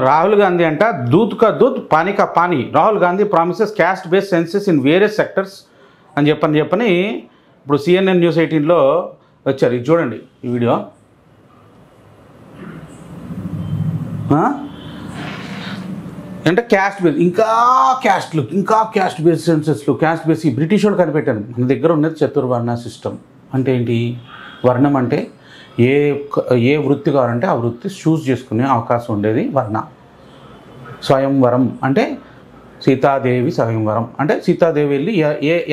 రాహుల్ గాంధీ అంట దూత్ కా దూత్ పానీ కా pani. Rahul Gandhi promises caste based senses in various sectors అని చెప్పని ఇప్పుడు CNN News 18లో వచ్చారు. ఇది చూడండి ఈ వీడియో. అంటే క్యాస్ట్ బేస్ ఇంకా క్యాస్ట్ బేస్డ్ సెన్సెస్లు క్యాస్ట్ బేస్ ఈ బ్రిటిష్ వాళ్ళు కనిపెట్టారు. మన దగ్గర ఉన్నది చతుర్వర్ణ సిస్టమ్. అంటే ఏంటి? వర్ణం అంటే ఏ వృత్తి కావాలంటే ఆ వృత్తి చూస్ చేసుకునే అవకాశం ఉండేది వర్ణ. స్వయంవరం అంటే సీతాదేవి స్వయంవరం అంటే సీతాదేవి వెళ్ళి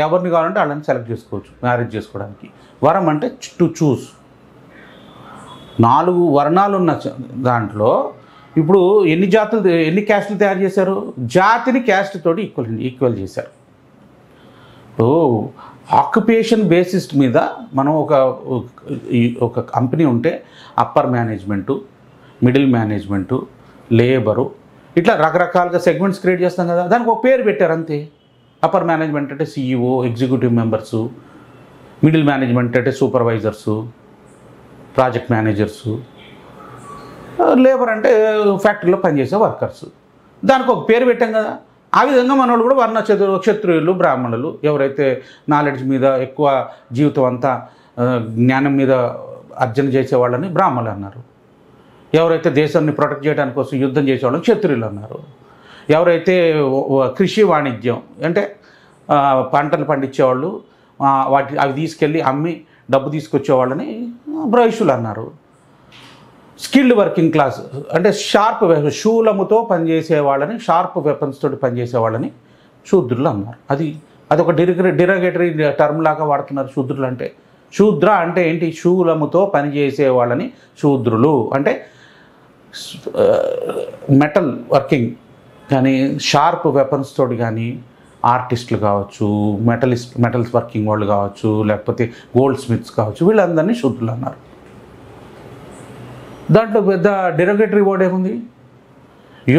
ఎవరిని కావాలంటే వాళ్ళని సెలెక్ట్ చేసుకోవచ్చు మ్యారేజ్ చేసుకోవడానికి. వరం అంటే టు చూస్. 4 వర్ణాలు ఉన్న దాంట్లో ఇప్పుడు ఎన్ని క్యాస్టులు తయారు చేశారు? జాతిని క్యాస్ట్ తోటి ఈక్వల్ చేశారు. ఆక్యుపేషన్ బేసిస్ మీద మనం ఒక కంపెనీ ఉంటే upper management, middle management, labour, ఇట్లా రకరకాలుగా సెగ్మెంట్స్ క్రియేట్ చేస్తాం కదా. దానికి ఒక పేరు పెట్టారు అంతే. అప్పర్ మేనేజ్మెంట్ అంటే CEO, executive members, middle management అంటే సూపర్వైజర్సు, ప్రాజెక్ట్ మేనేజర్సు, లేబర్ అంటే ఫ్యాక్టరీలో పనిచేసే వర్కర్స్. దానికి ఒక పేరు పెట్టాం కదా. ఆ విధంగా మన వాళ్ళు కూడా క్షత్రియులు, బ్రాహ్మణులు, ఎవరైతే నాలెడ్జ్ మీద ఎక్కువ జీవితం అంతా జ్ఞానం మీద అర్జన చేసేవాళ్ళని బ్రాహ్మణులు అన్నారు. ఎవరైతే దేశాన్ని ప్రొటెక్ట్ చేయడానికి కోసం యుద్ధం చేసేవాళ్ళని క్షత్రియులు అన్నారు. ఎవరైతే కృషి వాణిజ్యం అంటే పంటలు పండించేవాళ్ళు, అవి తీసుకెళ్ళి అమ్మి డబ్బు తీసుకొచ్చేవాళ్ళని బ్రైషులు అన్నారు. స్కిల్డ్ వర్కింగ్ క్లాస్ అంటే షార్ప్ శూలముతో పనిచేసే వాళ్ళని, షార్ప్ వెపన్స్ తోటి పనిచేసే వాళ్ళని శూద్రులు అన్నారు. అది ఒక డిరగేటరీ టర్మ్ లాగా వాడుతున్నారు శూద్రులు అంటే. శూద్ర అంటే ఏంటి? శూలముతో పనిచేసే వాళ్ళని శూద్రులు అంటే మెటల్ వర్కింగ్ కానీ షార్ప్ వెపన్స్ తోటి కానీ ఆర్టిస్టులు కావచ్చు, మెటల్స్ వర్కింగ్ వాళ్ళు కావచ్చు, లేకపోతే గోల్డ్ స్మిత్స్ కావచ్చు, వీళ్ళందరినీ శూద్రులు అన్నారు. దాంట్లో పెద్ద డెరగేటరీ వర్డ్ ఏముంది?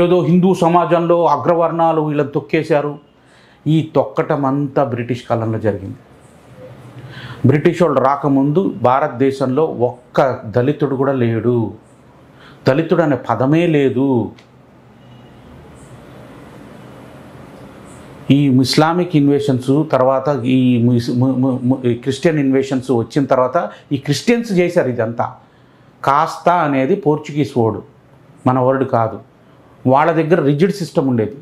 ఏదో హిందూ సమాజంలో అగ్రవర్ణాలు వీళ్ళని తొక్కేశారు. ఈ తొక్కటం అంతా బ్రిటిష్ కాలంలో జరిగింది. బ్రిటిష్ వాళ్ళు రాకముందు భారతదేశంలో ఒక్క దళితుడు కూడా లేడు. దళితుడు అనే పదమే లేదు. ఈ ఇస్లామిక్ ఇన్వేషన్స్ తర్వాత ఈ క్రిస్టియన్ ఇన్వేషన్స్ వచ్చిన తర్వాత ఈ క్రిస్టియన్స్ చేశారు ఇదంతా. కాస్తా అనేది పోర్చుగీస్ వర్డ్, మన వర్డ్ కాదు. వాళ్ళ దగ్గర రిజిడ్ సిస్టమ్ ఉండేది,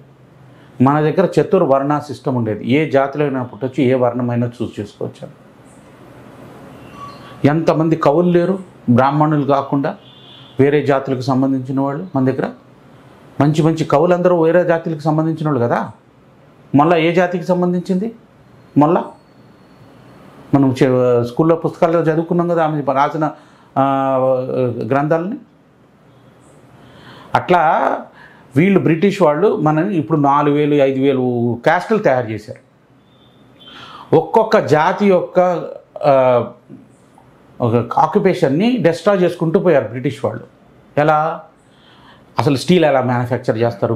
మన దగ్గర చతుర్వర్ణ సిస్టమ్ ఉండేది. ఏ జాతిలో అయినా పుట్టొచ్చు, ఏ వర్ణమైనా చూస్ చేసుకోవచ్చు. ఎంతమంది కవులు లేరు బ్రాహ్మణులు కాకుండా, వేరే జాతులకు సంబంధించిన వాళ్ళు మన దగ్గర. మంచి మంచి కవులందరూ వేరే జాతులకు సంబంధించిన వాళ్ళు కదా. మళ్ళీ ఏ జాతికి సంబంధించింది? మళ్ళా మనం స్కూల్లో పుస్తకాల్లో చదువుకున్నాం కదా ఆమె రాసిన గ్రంథాలని. అట్లా వీళ్ళు బ్రిటిష్ వాళ్ళు మనని ఇప్పుడు 4000 5000 క్యాస్టులు తయారు చేశారు. ఒక్కొక్క జాతి యొక్క ఒక ఆక్యుపేషన్ని డిస్ట్రాయ్ చేసుకుంటూ పోయారు బ్రిటిష్ వాళ్ళు. ఎలా? అసలు స్టీల్ ఎలా మ్యానుఫ్యాక్చర్ చేస్తారు,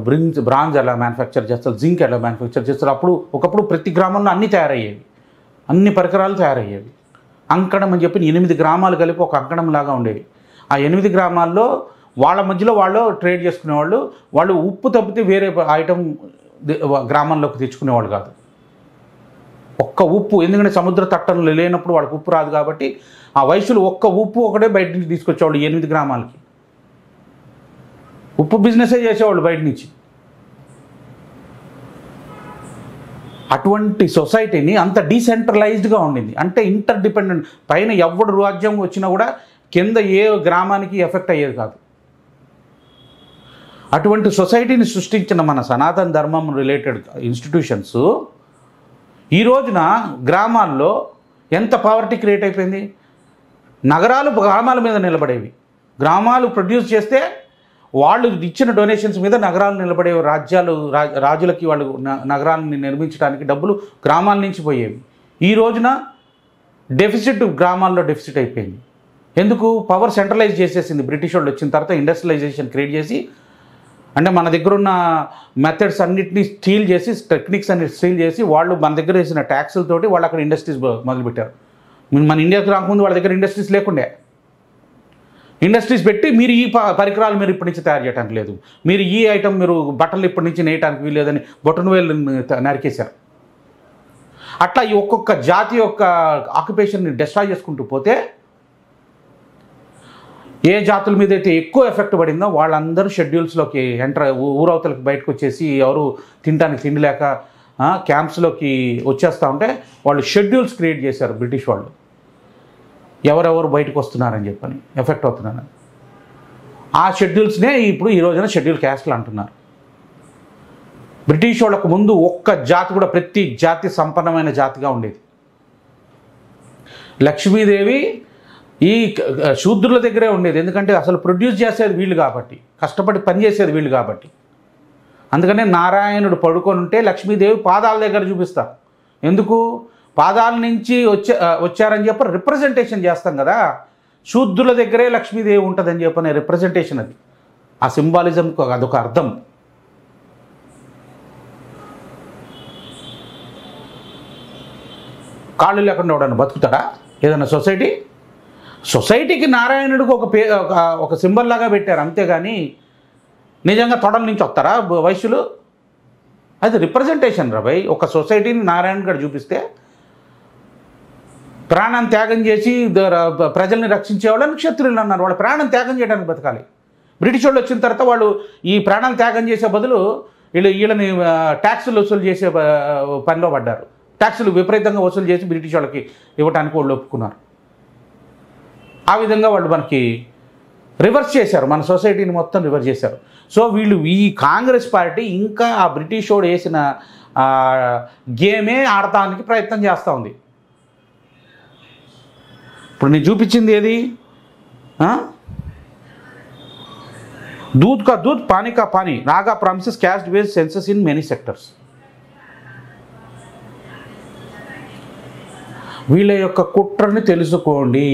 బ్రాంజ్ ఎలా మ్యానుఫ్యాక్చర్ చేస్తారు, జింక్ ఎలా మ్యానుఫ్యాక్చర్ చేస్తారు. ఒకప్పుడు ప్రతి గ్రామంలో అన్నీ తయారయ్యేవి, అన్ని పరికరాలు తయారయ్యేవి. అంకణం అని చెప్పి 8 గ్రామాలు కలిపి ఒక అంకణం లాగా ఉండేవి. ఆ 8 గ్రామాల్లో వాళ్ళ మధ్యలో వాళ్ళు ట్రేడ్ చేసుకునేవాళ్ళు. వాళ్ళు ఉప్పు తప్పితే వేరే ఐటమ్ గ్రామంలోకి తెచ్చుకునేవాళ్ళు కాదు. ఒక్క ఉప్పు, ఎందుకంటే సముద్ర తట్టంలో లేనప్పుడు వాళ్ళకి ఉప్పు రాదు కాబట్టి ఆ వైశ్యులు ఒక్క ఉప్పు ఒకటే బయట నుంచి తీసుకొచ్చేవాళ్ళు. 8 గ్రామాలకి ఉప్పు బిజినెసే చేసేవాళ్ళు బయట నుంచి. అటువంటి సొసైటీని అంత డీసెంట్రలైజ్డ్గా ఉండింది. అంటే ఇంటర్ డిపెండెంట్, పైన ఎవడు రాజ్యం వచ్చినా కూడా కింద ఏ గ్రామానికి ఎఫెక్ట్ అయ్యేది కాదు. అటువంటి సొసైటీని సృష్టించిన మన సనాతన ధర్మం రిలేటెడ్ ఇన్స్టిట్యూషన్స్ ఈ రోజున గ్రామాల్లో ఎంత పావర్టీ క్రియేట్ అయిపోయింది. నగరాలు గ్రామాల మీద నిలబడేవి. గ్రామాలు ప్రొడ్యూస్ చేస్తే వాళ్ళు ఇచ్చిన డొనేషన్స్ మీద నగరాలు నిలబడే రాజులకి వాళ్ళు నగరాలని నిర్మించడానికి డబ్బులు గ్రామాల నుంచి పోయేవి. ఈ రోజున డెఫిసిట్ గ్రామాల్లో డెఫిసిట్ అయిపోయింది. ఎందుకు? పవర్ సెంట్రలైజ్ చేసేసింది బ్రిటిష్ వాళ్ళు వచ్చిన తర్వాత. ఇండస్ట్రియలైజేషన్ క్రియేట్ చేసి, అంటే మన దగ్గర ఉన్న మెథడ్స్ అన్నిటినీ స్టీల్ చేసి, టెక్నిక్స్ అన్ని స్టీల్ చేసి, వాళ్ళు మన దగ్గర వేసిన ట్యాక్సులతోటి వాళ్ళు అక్కడ ఇండస్ట్రీస్ మొదలుపెట్టారు. మన ఇండియాకి రాకముందు వాళ్ళ దగ్గర ఇండస్ట్రీస్ లేకుండే. ఇండస్ట్రీస్ పెట్టి మీరు ఈ పరికరాలు మీరు ఇప్పటి నుంచి తయారు చేయడానికి లేదు, మీరు ఈ ఐటమ్ మీరు బట్టలు ఇప్పటి నుంచి నేయడానికి వీల్లేదని బొటన్ వేలు నరికేశారు. అట్లా ఈ ఒక్కొక్క జాతి యొక్క ఆక్యుపేషన్ని డిస్ట్రాయ్ చేసుకుంటూ పోతే ఏ జాతుల మీద అయితే ఎక్కువ ఎఫెక్ట్ పడిందో వాళ్ళందరూ షెడ్యూల్స్లోకి ఊరవతలకి బయటకు వచ్చేసి ఎవరు తినడానికి తిండి లేక క్యాంప్స్లోకి వచ్చేస్తూ ఉంటే వాళ్ళు షెడ్యూల్స్ క్రియేట్ చేశారు బ్రిటిష్ వాళ్ళు, ఎవరెవరు బయటకు వస్తున్నారని చెప్పని, ఎఫెక్ట్ అవుతున్నారని. ఆ షెడ్యూల్స్నే ఇప్పుడు ఈ రోజున షెడ్యూల్ క్యాస్ట్లు అంటున్నారు. బ్రిటిష్ వాళ్ళకు ముందు ఒక్క జాతి కూడా, ప్రతి జాతి సంపన్నమైన జాతిగా ఉండేది. లక్ష్మీదేవి ఈ శూద్రుల దగ్గరే ఉండేది, ఎందుకంటే అసలు ప్రొడ్యూస్ చేసేది వీళ్ళు కాబట్టి, కష్టపడి పనిచేసేది వీళ్ళు కాబట్టి. అందుకనే నారాయణుడు పడుకొని ఉంటే లక్ష్మీదేవి పాదాల దగ్గర చూపిస్తారు. ఎందుకు? పాదాల నుంచి వచ్చారని చెప్పి రిప్రజెంటేషన్ చేస్తాం కదా, శూద్రుల దగ్గరే లక్ష్మీదేవి ఉంటుందని చెప్పనే రిప్రజెంటేషన్ అది. ఆ సింబాలిజంకు అదొక అర్థం. కాళ్ళు లేకుండా ఎవడన్నా బతుకుతాడా ఏదన్నా సొసైటీకి నారాయణుడికి ఒక సింబల్ లాగా పెట్టారు, అంతేగాని నిజంగా తొడల నుంచి వస్తారా వైశ్యులు? అది రిప్రజెంటేషన్ రా భయ్. ఒక సొసైటీని నారాయణ గారు చూపిస్తే ప్రాణం త్యాగం చేసి ప్రజల్ని రక్షించేవాళ్ళని క్షత్రియులు అన్నారు. వాళ్ళు ప్రాణం త్యాగం చేయడానికి బతకాలి. బ్రిటిష్ వాళ్ళు వచ్చిన తర్వాత వాళ్ళు ఈ ప్రాణాలు త్యాగం చేసే బదులు వీళ్ళని ట్యాక్సులు వసూలు చేసే పనిలో పడ్డారు. ట్యాక్సులు విపరీతంగా వసూలు చేసి బ్రిటిష్ వాళ్ళకి ఇవ్వడానికి వాళ్ళు ఒప్పుకున్నారు. ఆ విధంగా వాళ్ళు మనకి రివర్స్ చేశారు, మన సొసైటీని మొత్తం రివర్స్ చేశారు. సో వీళ్ళు ఈ కాంగ్రెస్ పార్టీ ఇంకా ఆ బ్రిటిష్ వాడు వేసిన గేమే ఆడటానికి ప్రయత్నం చేస్తూ ఉంది. ఇప్పుడు నేను చూపించింది ఏది? दूध का दूध पानी का पानी Naga promises caste based census in many sectors. వీళ్ళ యొక్క కుట్రని తెలుసుకోండి.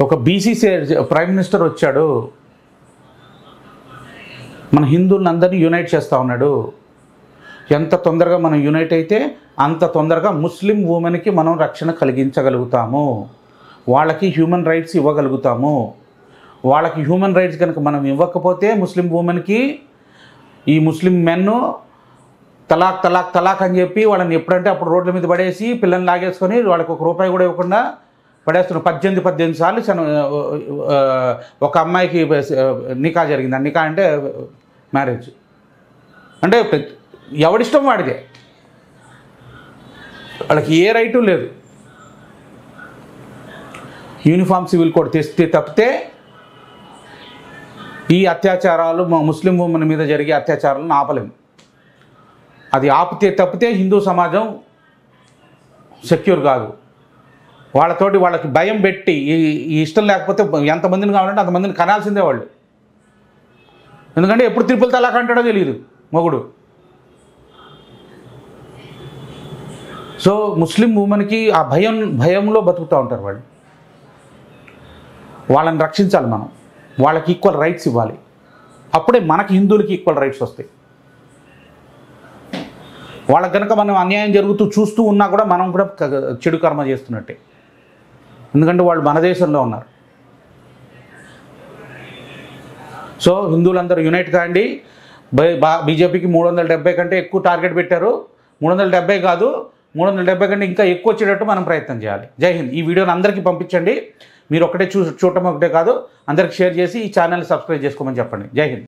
ఒక బీసీసీ ప్రైమ్ మినిస్టర్ వచ్చాడు, మన హిందువులను అందరినీ యునైట్ చేస్తూ ఉన్నాడు. ఎంత తొందరగా మనం యునైట్ అయితే అంత తొందరగా ముస్లిం ఉమెన్కి మనం రక్షణ కలిగించగలుగుతాము, వాళ్ళకి హ్యూమన్ రైట్స్ ఇవ్వగలుగుతాము. వాళ్ళకి హ్యూమన్ రైట్స్ కనుక మనం ఇవ్వకపోతే ముస్లిం ఉమెన్కి ఈ ముస్లిం మెన్ను తలాక్ తలాక్ తలాక్ అని చెప్పి వాళ్ళని ఎప్పుడంటే అప్పుడు రోడ్ల మీద పడేసి పిల్లల్ని లాగేసుకొని వాళ్ళకి ₹1 కూడా ఇవ్వకుండా పడేస్తున్నారు. 18 సార్లు ఒక అమ్మాయికి నికా జరిగింది. నికా అంటే మ్యారేజ్, అంటే ఎవడిష్టం వాడిదే, వాళ్ళకి ఏ రైటు లేదు. యూనిఫామ్ సివిల్ కోడ్ తెస్తే తప్పితే ఈ అత్యాచారాలు ముస్లిం ఉమెన్ మీద జరిగే అత్యాచారాలను ఆపలేము. అది ఆపితే తప్పితే హిందూ సమాజం సెక్యూర్ కాదు. వాళ్ళకి భయం పెట్టి ఈ ఇష్టం లేకపోతే ఎంతమందిని కావాలంటే అంతమందిని కనాల్సిందే వాళ్ళు. ఎందుకంటే ఎప్పుడు త్రిపుల్ తలాక్ అంటాడో తెలియదు మొగుడు. సో ముస్లిం ఉమెన్కి ఆ భయంలో బతుకుతూ ఉంటారు వాళ్ళు. వాళ్ళని రక్షించాలి మనం, వాళ్ళకి ఈక్వల్ రైట్స్ ఇవ్వాలి. అప్పుడే మనకి హిందువులకి ఈక్వల్ రైట్స్ వస్తాయి. వాళ్ళకి కనుక మనం అన్యాయం జరుగుతూ చూస్తూ ఉన్నా కూడా మనం కూడా చెడు కర్మ చేస్తున్నట్టే, ఎందుకంటే వాళ్ళు మన దేశంలో ఉన్నారు. సో హిందువులందరూ యునైట్ కాండి. బీజేపీకి 370 కంటే ఎక్కువ టార్గెట్ పెట్టారు. 370 కాదు, 370 కంటే ఇంకా ఎక్కువ వచ్చేటట్టు మనం ప్రయత్నం చేయాలి. జై హింద్. ఈ వీడియోని అందరికీ పంపించండి. మీరు ఒకటే చూడటం ఒకటే కాదు, అందరికి షేర్ చేసి ఈ ఛానల్ని సబ్స్క్రైబ్ చేసుకోమని చెప్పండి. జై హింద్.